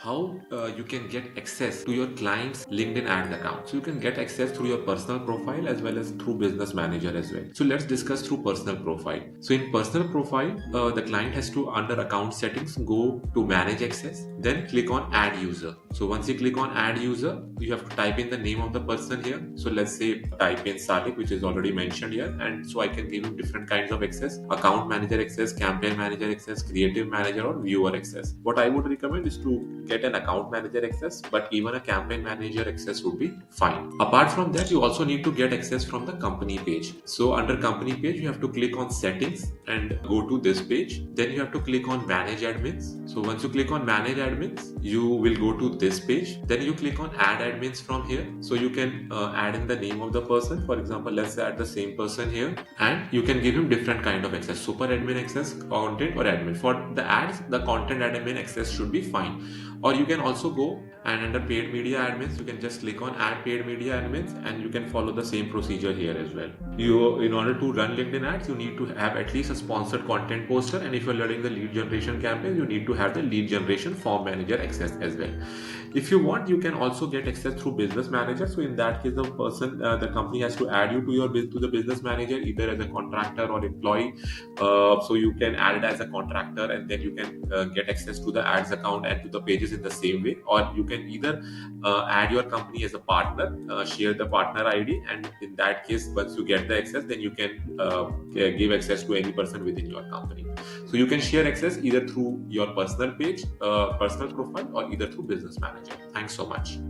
how you can get access to your client's LinkedIn ads account. So you can get access through your personal profile as well as through business manager as well. So let's discuss through personal profile. So in personal profile, the client has to, under account settings, go to manage access, then click on add user. So once you click on add user, you have to type in the name of the person here. So let's say type in Sadiq, which is already mentioned here, and so I can give him different kinds of access: account manager access, campaign manager access, creative manager, or viewer access. What I would recommend is to get an account manager access, but even a campaign manager access would be fine. Apart from that, you also need to get access from the company page. So under company page, you have to click on settings and go to this page. Then you have to click on manage admins. So once you click on manage admins, you will go to this page. Then you click on add admins from here. So you can add in the name of the person. For example, let's add the same person here, and you can give him different kind of access: super admin access, content, or admin. For the ads, the content admin access should be fine. Or you can also go and under paid media admins, you can just click on add paid media admins, and you can follow the same procedure here as well. You, in order to run LinkedIn ads, you need to have at least a sponsored content poster, and if you're running the lead generation campaign, you need to have the lead generation form manager access as well. If you want, you can also get access through business manager. So in that case, the company has to add you to to the business manager, either as a contractor or employee. So you can add it as a contractor, and then you can get access to the ads account and to the pages in the same way. Or you can either add your company as a partner, share the partner ID, and in that case, once you get the access, then you can give access to any person within your company. So you can share access either through your personal page, personal profile, or either through business manager. Thanks so much.